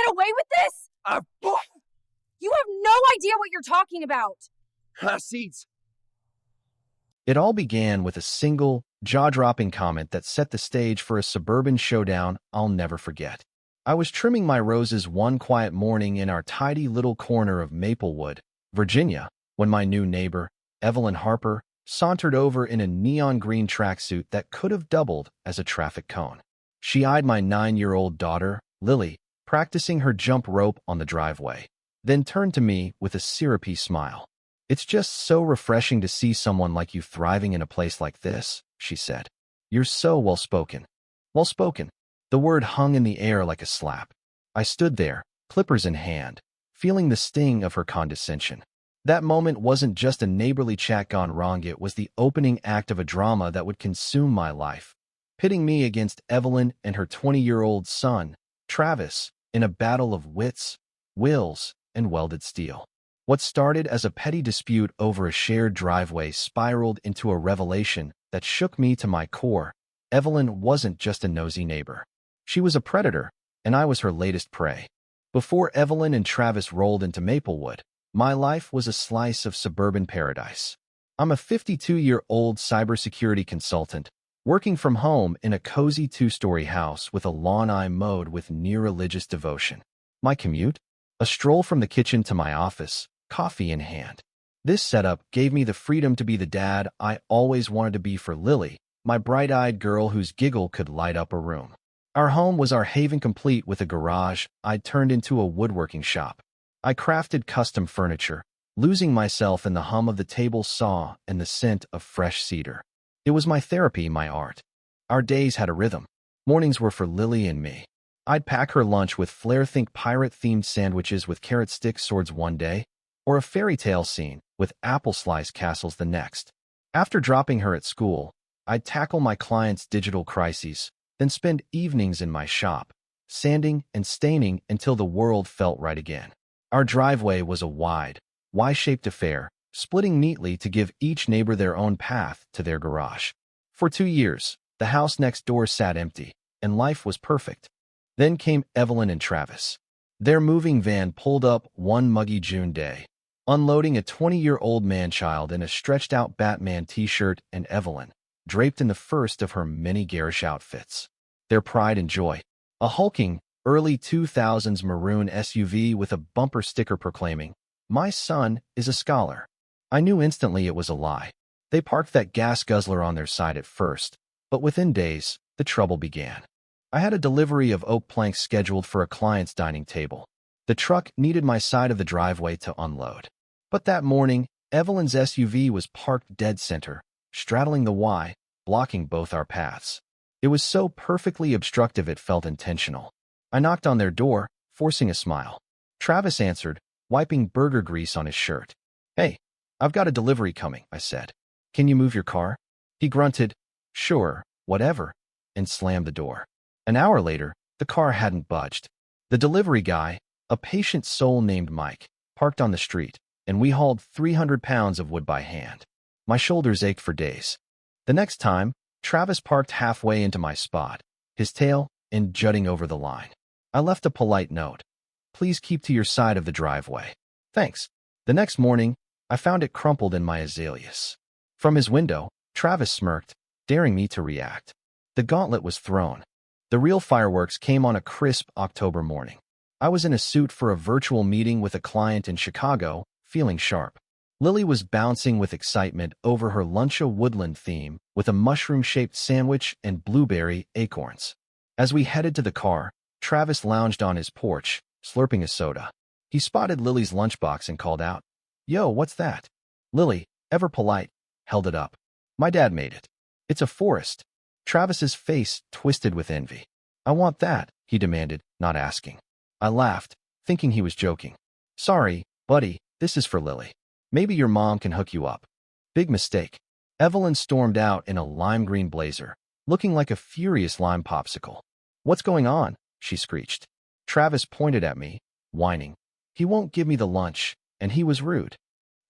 get away with this? Boy! You have no idea what you're talking about. Seeds. It all began with a single, jaw-dropping comment that set the stage for a suburban showdown I'll never forget. I was trimming my roses one quiet morning in our tidy little corner of Maplewood, Virginia, when my new neighbor, Evelyn Harper, sauntered over in a neon green tracksuit that could have doubled as a traffic cone. She eyed my 9-year-old daughter, Lily, practicing her jump rope on the driveway, then turned to me with a syrupy smile. "It's just so refreshing to see someone like you thriving in a place like this," she said. "You're so well-spoken." Well-spoken. The word hung in the air like a slap. I stood there, clippers in hand, feeling the sting of her condescension. That moment wasn't just a neighborly chat gone wrong, it was the opening act of a drama that would consume my life, pitting me against Evelyn and her 20-year-old son, Travis, in a battle of wits, wills, and welded steel. What started as a petty dispute over a shared driveway spiraled into a revelation that shook me to my core. Evelyn wasn't just a nosy neighbor. She was a predator, and I was her latest prey. Before Evelyn and Travis rolled into Maplewood, my life was a slice of suburban paradise. I'm a 52-year-old cybersecurity consultant, working from home in a cozy 2-story house with a lawn I mowed with near-religious devotion. My commute? A stroll from the kitchen to my office, coffee in hand. This setup gave me the freedom to be the dad I always wanted to be for Lily, my bright-eyed girl whose giggle could light up a room. Our home was our haven, complete with a garage I'd turned into a woodworking shop. I crafted custom furniture, losing myself in the hum of the table saw and the scent of fresh cedar. It was my therapy, my art. Our days had a rhythm. Mornings were for Lily and me. I'd pack her lunch with flair-think pirate-themed sandwiches with carrot stick swords one day, or a fairy tale scene with apple slice castles the next. After dropping her at school, I'd tackle my clients' digital crises, then spend evenings in my shop, sanding and staining until the world felt right again. Our driveway was a wide, Y-shaped affair, splitting neatly to give each neighbor their own path to their garage. For 2 years, the house next door sat empty, and life was perfect. Then came Evelyn and Travis. Their moving van pulled up one muggy June day, unloading a 20-year-old man-child in a stretched-out Batman t-shirt and Evelyn, draped in the first of her many garish outfits. Their pride and joy. A hulking, early 2000s maroon SUV with a bumper sticker proclaiming, "My son is a scholar." I knew instantly it was a lie. They parked that gas guzzler on their side at first, but within days, the trouble began. I had a delivery of oak planks scheduled for a client's dining table. The truck needed my side of the driveway to unload. But that morning, Evelyn's SUV was parked dead center, straddling the Y, blocking both our paths. It was so perfectly obstructive it felt intentional. I knocked on their door, forcing a smile. Travis answered, wiping burger grease on his shirt. "Hey, I've got a delivery coming," I said. "Can you move your car?" He grunted, "Sure, whatever," and slammed the door. An hour later, the car hadn't budged. The delivery guy, a patient soul named Mike, parked on the street, and we hauled 300 pounds of wood by hand. My shoulders ached for days. The next time, Travis parked halfway into my spot, his tail end jutting over the line. I left a polite note. "Please keep to your side of the driveway." "Thanks." The next morning, I found it crumpled in my azaleas. From his window, Travis smirked, daring me to react. The gauntlet was thrown. The real fireworks came on a crisp October morning. I was in a suit for a virtual meeting with a client in Chicago, feeling sharp. Lily was bouncing with excitement over her Luncha Woodland theme with a mushroom-shaped sandwich and blueberry acorns. As we headed to the car, Travis lounged on his porch, slurping a soda. He spotted Lily's lunchbox and called out, "Yo, what's that?" Lily, ever polite, held it up. "My dad made it. It's a forest." Travis's face twisted with envy. "I want that," he demanded, not asking. I laughed, thinking he was joking. "Sorry, buddy, this is for Lily. Maybe your mom can hook you up." Big mistake. Evelyn stormed out in a lime green blazer, looking like a furious lime popsicle. "What's going on?" she screeched. Travis pointed at me, whining. "He won't give me the lunch, and he was rude."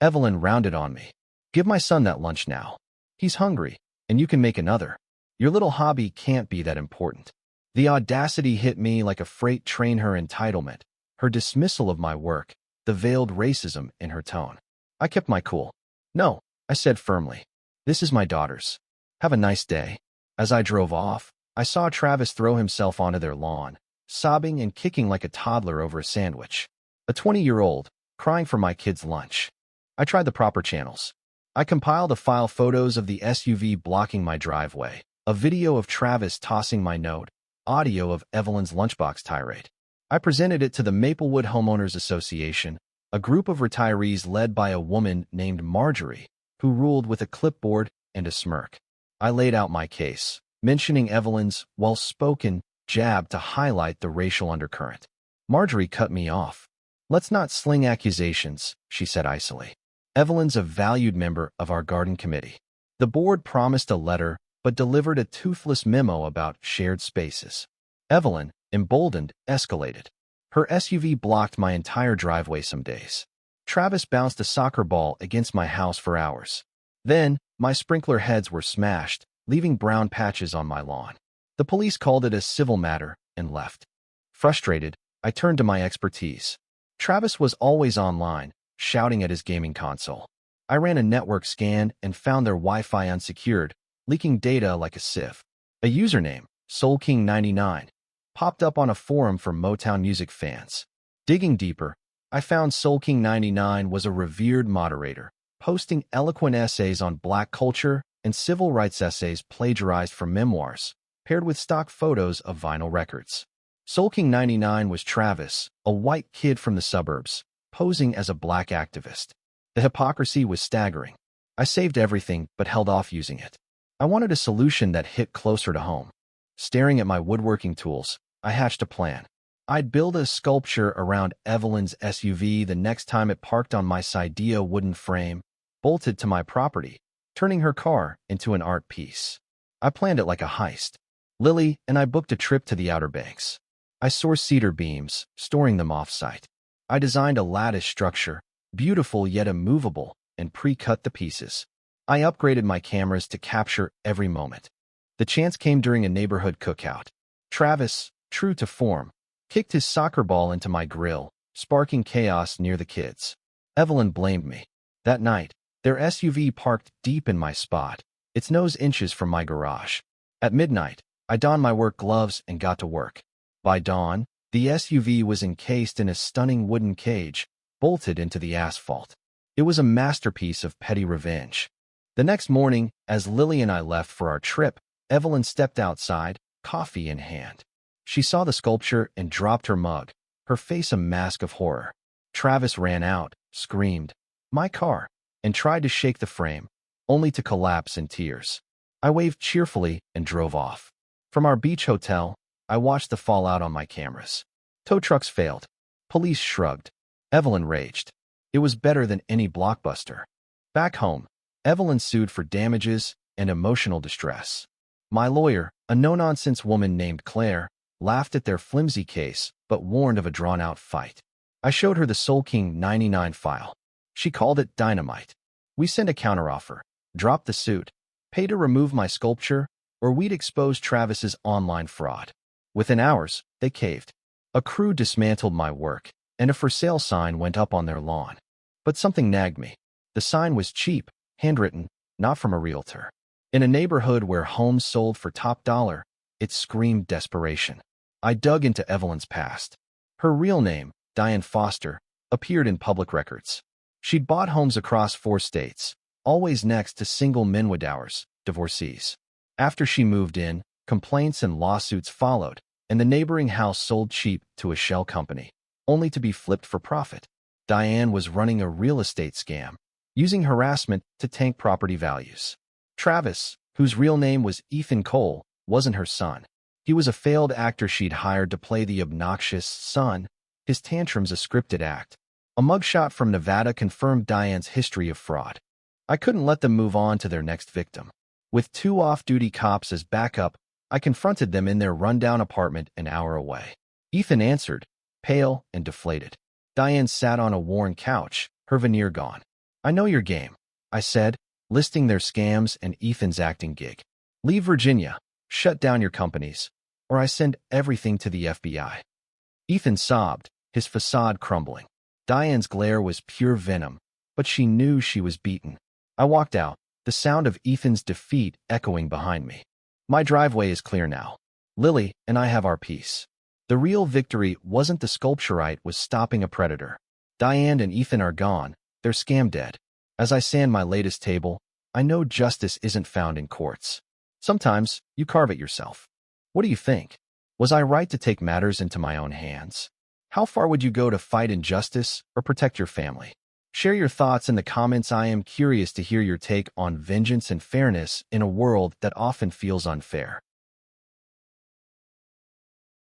Evelyn rounded on me. "Give my son that lunch now. He's hungry, and you can make another. Your little hobby can't be that important." The audacity hit me like a freight train, her entitlement, her dismissal of my work, the veiled racism in her tone. I kept my cool. No, I said firmly. This is my daughter's. Have a nice day. As I drove off, I saw Travis throw himself onto their lawn, sobbing and kicking like a toddler over a sandwich. A 20-year-old, crying for my kid's lunch. I tried the proper channels. I compiled a file, photos of the SUV blocking my driveway, a video of Travis tossing my note, audio of Evelyn's lunchbox tirade. I presented it to the Maplewood Homeowners Association, a group of retirees led by a woman named Marjorie, who ruled with a clipboard and a smirk. I laid out my case, mentioning Evelyn's well-spoken jab to highlight the racial undercurrent. Marjorie cut me off. Let's not sling accusations, she said icily. Evelyn's a valued member of our garden committee. The board promised a letter, but delivered a toothless memo about shared spaces. Evelyn, emboldened, escalated. Her SUV blocked my entire driveway some days. Travis bounced a soccer ball against my house for hours. Then, my sprinkler heads were smashed, leaving brown patches on my lawn. The police called it a civil matter and left. Frustrated, I turned to my expertise. Travis was always online, shouting at his gaming console. I ran a network scan and found their Wi-Fi unsecured, leaking data like a sieve. A username, SoulKing99, popped up on a forum for Motown music fans. Digging deeper, I found SoulKing99 was a revered moderator, posting eloquent essays on black culture and civil rights, essays plagiarized from memoirs, paired with stock photos of vinyl records. SoulKing99 was Travis, a white kid from the suburbs, posing as a black activist. The hypocrisy was staggering. I saved everything but held off using it. I wanted a solution that hit closer to home. Staring at my woodworking tools, I hatched a plan. I'd build a sculpture around Evelyn's SUV the next time it parked on my Cydia wooden frame, bolted to my property, turning her car into an art piece. I planned it like a heist. Lily and I booked a trip to the Outer Banks. I sourced cedar beams, storing them off-site. I designed a lattice structure, beautiful yet immovable, and pre-cut the pieces. I upgraded my cameras to capture every moment. The chance came during a neighborhood cookout. Travis, true to form, kicked his soccer ball into my grill, sparking chaos near the kids. Evelyn blamed me. That night, their SUV parked deep in my spot, its nose inches from my garage. At midnight, I donned my work gloves and got to work. By dawn, the SUV was encased in a stunning wooden cage, bolted into the asphalt. It was a masterpiece of petty revenge. The next morning, as Lily and I left for our trip, Evelyn stepped outside, coffee in hand. She saw the sculpture and dropped her mug, her face a mask of horror. Travis ran out, screamed, "My car," and tried to shake the frame, only to collapse in tears. I waved cheerfully and drove off. From our beach hotel, I watched the fallout on my cameras. Tow trucks failed. Police shrugged. Evelyn raged. It was better than any blockbuster. Back home, Evelyn sued for damages and emotional distress. My lawyer, a no-nonsense woman named Claire, laughed at their flimsy case but warned of a drawn-out fight. I showed her the SoulKing99 file. She called it dynamite. We sent a counteroffer, dropped the suit, paid to remove my sculpture, or we'd expose Travis's online fraud. Within hours, they caved. A crew dismantled my work, and a for-sale sign went up on their lawn. But something nagged me. The sign was cheap, handwritten, not from a realtor. In a neighborhood where homes sold for top dollar, it screamed desperation. I dug into Evelyn's past. Her real name, Diane Foster, appeared in public records. She'd bought homes across 4 states, always next to single men widowers, divorcees. After she moved in, complaints and lawsuits followed, and the neighboring house sold cheap to a shell company, only to be flipped for profit. Diane was running a real estate scam, using harassment to tank property values. Travis, whose real name was Ethan Cole, wasn't her son. He was a failed actor she'd hired to play the obnoxious son, his tantrums a scripted act. A mugshot from Nevada confirmed Diane's history of fraud. I couldn't let them move on to their next victim. With 2 off-duty cops as backup, I confronted them in their rundown apartment an hour away. Ethan answered, pale and deflated. Diane sat on a worn couch, her veneer gone. "I know your game," I said, listing their scams and Ethan's acting gig. "Leave Virginia, shut down your companies, or I send everything to the FBI. Ethan sobbed, his facade crumbling. Diane's glare was pure venom, but she knew she was beaten. I walked out, the sound of Ethan's defeat echoing behind me. My driveway is clear now. Lily and I have our peace. The real victory wasn't the sculpturite was stopping a predator. Diane and Ethan are gone, they're scam dead. As I sand my latest table, I know justice isn't found in courts. Sometimes you carve it yourself. What do you think? Was I right to take matters into my own hands? How far would you go to fight injustice or protect your family? Share your thoughts in the comments. I am curious to hear your take on vengeance and fairness in a world that often feels unfair.